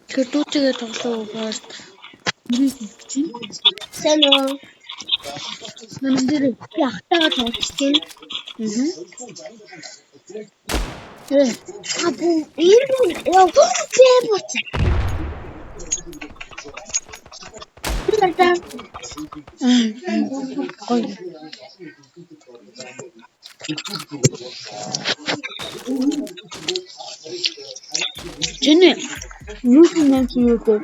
Тэгэхээр дүүтэйгээ тоглоо first. Нэрийг хэлчих чинь. Сайн уу? Манай дээр Яхтагаа тоглож чинь. Абу ийм яа бэбот. гоё. Чиний юу юм чи юу вэ?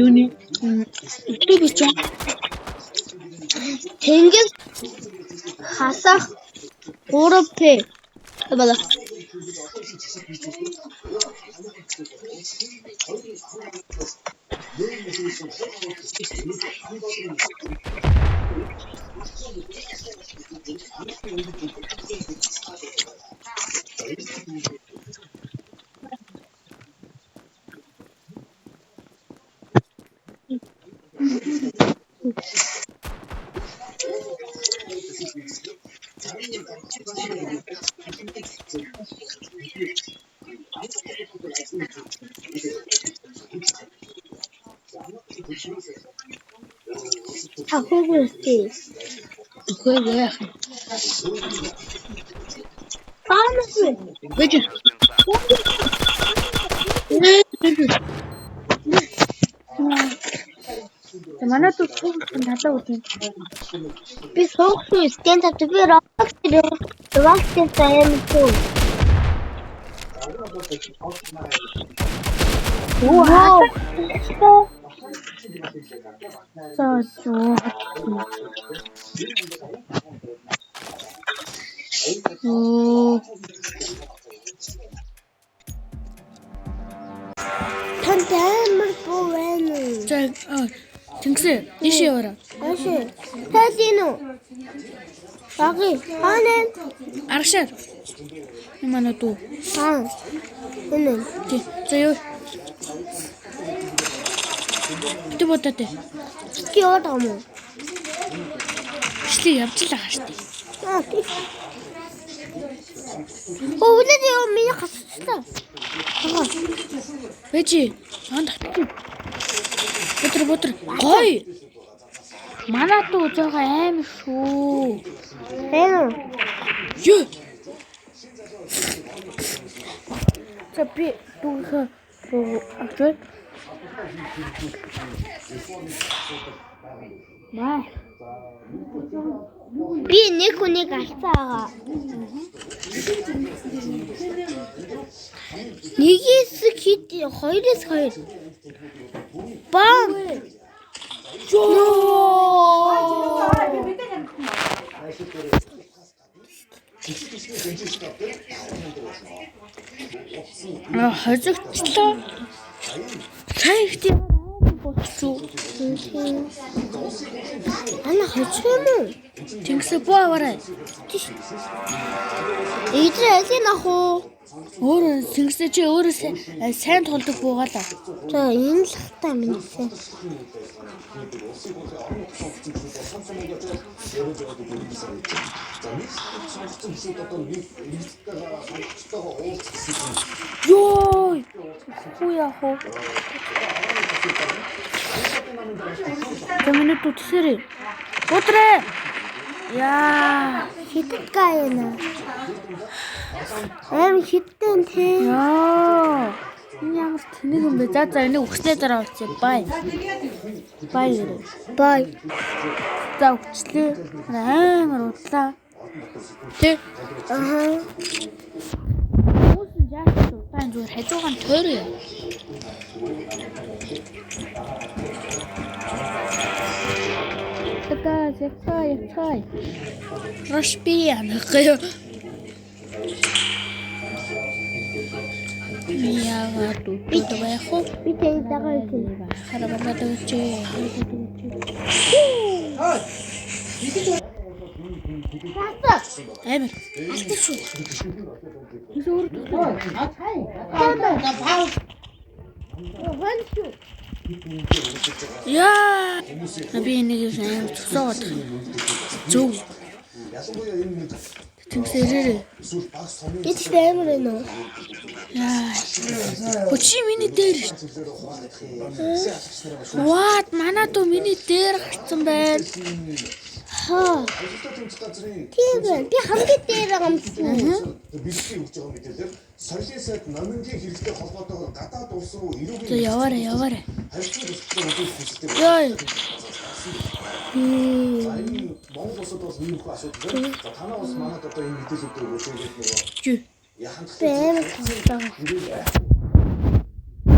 Юуны YouTube чи Тэнгис хасах 3P бала. Ахуйгүйтэй. үгүй яах. Паанаас вэ? Гэж. Манай тут надад үгүй. Би сонгосон стен тавьдаг. Би Rockstar сайн шүү. Вау. Соо. Тантаймар бовэн. Тэнгисээ ийшээ яваарай. Аши. Тасино. Баги. Ханаа. Аргашаар. Манай дүү. Аа. Энэ. Зөө. Тэ бодотой. Киот ам. Шли явж л байгаа штий. Өвлөд яа миний хасчихсан. Бэжи. Анд. Бутар. Гой. Манай дүү зөөгөө аим шүү. Энэ. Юу? Чапи дүүхэ авчвал. Маа. Би нэг хүнийг алцаагаа. Нэгээс хит 2-2. Бам. Хожигчлаа. Хайхти болчихоо. Ана хожим. Тэнгисээ боо аваарай. Эдрээсийн ахуу. Өөр тэнгисээ чи өөрөө сайн толдог буугаалаа. За энэ л хата минийсэн. Ёй. Хуу яах вэ? Тэмнэ тутсэрээ. Утрээ. Яа, Хитэд гайна. Хиттэн тэ. Яа. Энэ ямар тэнэг юм бэ? За энийг өгснээ дараа уцаа. Бай. Бай. За өгчлээ. Амар удлаа. Тэ. Үгүй яах вэ? Тань зүгээр хажуугаар нь тойроо. Яцай. Рашби анахгүйо. Яагаад бид байх вэ? Би тэнд байгаа юм. Харабамад өчөө. Амар. Алтчуу. Зүгээр. Яа. Би энийг сайн цогсоод. Зөв. Тэнгисэрээ. Эцтэй амар байна уу? Яа. Чи миний дээр. What? Манай дүү миний дээр гарсан байна. Хаа. Тийм байна. Би хамгийн дээр байгаа юм чинь. Бэлтгэл өгч байгаа мэдээлэл соёлын сайд номингийн хэрэгтэй холбоотойгоор гадаад улс руу За эрүүгийн яваарай. харилцан төсөлтөөр үзүүлэх хүсэлтэй. Яа. За энэ Монгол улсад бас ийм их асуудал байна. За танаа бас манад одоо энэ мэдээлэлүүдийг өгөөд нөгөө Чи. яхан Би амар таатай.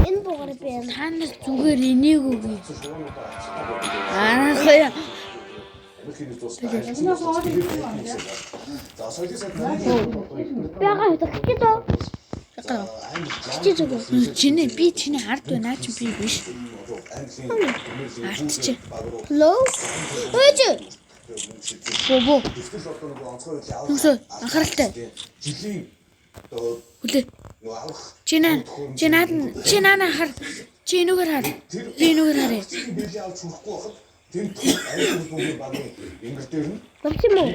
Энэ буугаар би амар. Та нар зүгээр энийг үгүй. Хаяа. За соёлын сайд номингийн Би агаа хэлчих дөө. Чи зүгээр. Чиний ард байна чи би биш. Ард чи. Лөө. Өөж. Боо. дэвтэрл одоо нөгөө онцгой үйл яваа. Түнсөө анхааралтай. Жилийн одоо Хүлээ. нөгөө авах Чи наана хар. Чи энүүгээр хар. Би энүүгээр харъя. биелийн авч хүрэхгүй байхад тэнд аялал бүгийн багийн ингэр дээр нь Болчих юм уу?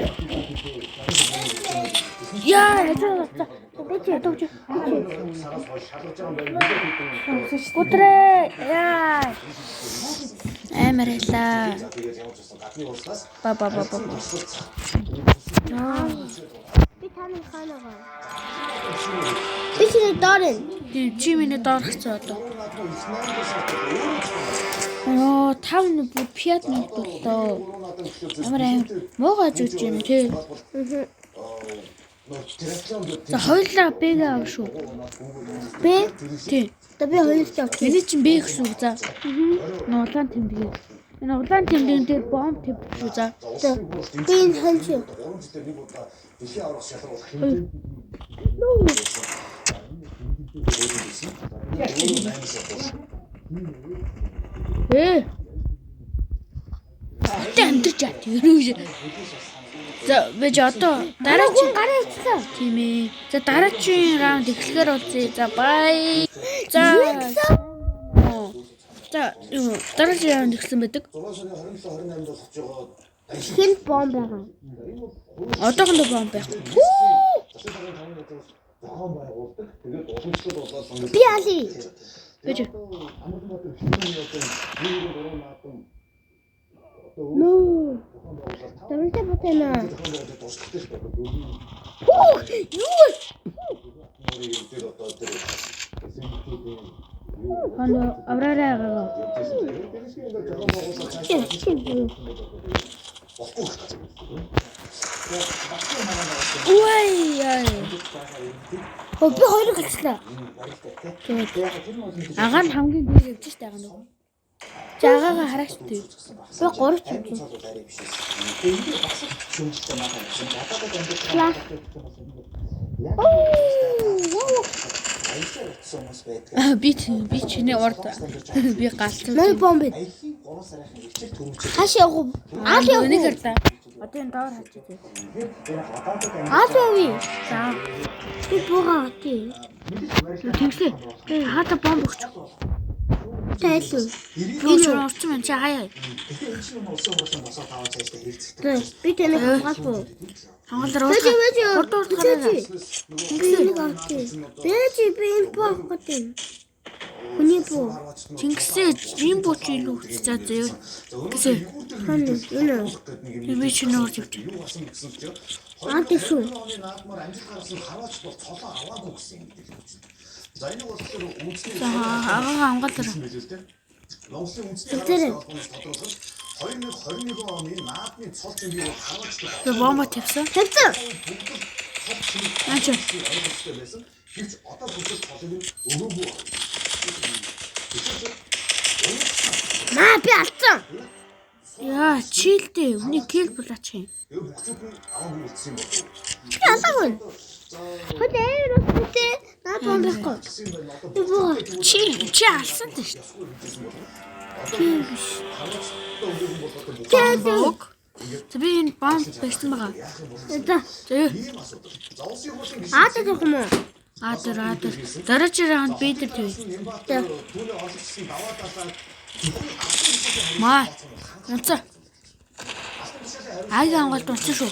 Яа, яцгаа. Би чи төвч. сараас хойш шалгаж байгаа юм байна. Гутрээ. Яа. Амар хэлээ. За тэгээд ямар ч гэсэн гадны улсаас Ба. Би таны хаанаага. Би чи дөрөн. Чи миний доор гарцсан одоо. Оо, 5 минут бүр пиад минут боллоо. Амар муугаж үж юм тий. За хоёулаа бэгээ ав шүү. Би Тий. та би хоёулаа авчих. Эний чинь бэ гэсэн үг за. Энэ улаан тэмдэг. Энэ улаан тэмдэгэн дээр бомб тавьчих шүү за. Би энэ ханч. Уран зүйтэй нэг удаа дэлхийн аврах шалралт хэмжээ. Амтэрч яа тэрүүж. За бэж одоо дараагийн Гараа ицсэн. тийм ээ. За дараагийн раунд эхлэхээр болцъё. За бай. За. За дараагийн раунд эхэлсэн байдаг. 6 сарын 27 28-нд болох жоо Хин бомб байгаа. Одоохондоо бомб байх. засгийн цагаан газраас зохион байгуулдаг. Тэгээд уламжлалт болоод Би али. Бэж. Амралтын шинжлэх ухааны нэг дөрөв наадам Нөө. Тамтай ботэна. зохион байгуулалт тусдагтай шүү дээ. Юу? Тэр одоо тэр эсэмхүүдийн Хано авраарай агаа. Ой яа. Би хоёр гэлчлээ. Агаа нь хамгийн дээр явж штэ агаа нөгөө. За агаагаа хараач тий. Би гурав ч юм. Би чиний урд би галцсан. Нэр бомб. Хаш явах. Аал явах. Энийг хараа. Одоо энэ доор хаач тий. Аал явъя. За Би буугаа тий. тэгсэн. Хаата бомб өгч. Тайлуу. Би ч орсон юм чи хаяа. Би тэнэг хамгаалгүй. Хангалаар Бэж уусаа. бэж. Урд гараа. Энийг авчих. Бэж би энэ боо гэдэг. Хүний боо. Чингисээ жимбо чи илүү хүч за зөө. Гэсэн. Хан энэ. Би чи нөр живч. Аа тийм. наадмаар амжилт гаргасан хараач бол цолоо аваагүй гэсэн юм гэдэг. За энэ бол тэр үндэсний За агаа хангалаар. мэдээлэлтэй. Монголын үндэсний хараач тодорхойлоход 2021 оны наадмын цол зэмбийг бол хараач Тэгээ бомбо тавьсан. Тэгсэн. Наач. ойлгохтой байсан. Гэвч одоо бүгд цолыг нь өгөөгүй. Маа би алдсан. Яа, чилдэ. Үний кил булаач юм. Тэгээ бүгд нь аваагүй гэсэн юм байна. Би алдаагүй. Хөдөө өстэй. Наад бомб байхгүй. Би боо. Чи алсан дээ шүү. Бомбог. За би энэ бомб байсан байгаа. За. Тэгээ. Аа тэгэх юм уу? Адэр. Дараагийн раунд би дээр төв. Маа. Янца. Аяга ангалт болсон шүү.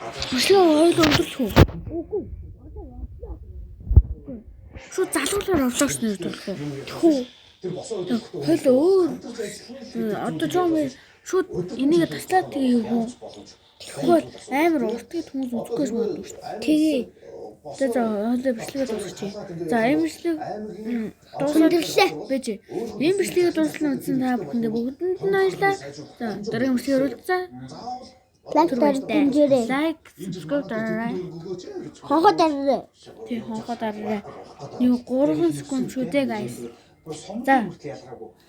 Бичлэг хоёул өндөрч үү? Үгүй. Шууд залуулаар авчаач нэр төлөх. Хүү. Тэр босоо өдөртөө Хойл өөр. Одоо жоо шууд энийг таслаад тэгээ юу? Тэгвэл амар уртгийг хүмүүс үзэхгүйс магадгүй шүү дээ. Тэгээ. За одоо бичлэгээ дуусчих. За энэ бичлэг дуусчихлаа. Бэж. Энэ бичлэгээ дуусна үзсэн та бүхэндээ бүгдэнд нь баярлалаа. За дараагийн бичлэгээр уулзъя. Лайк дэмжээрэй. Лайк, subscribe дараарай. Хонхоо дараарай. Тэг хонхоо дараарай. Юу 3 секунд шүү дээ guys. За.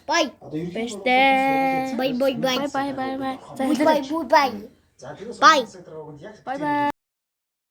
Бай. Бэштэй. Бай. Бай. За Бай. бай. Бай. Бай бай.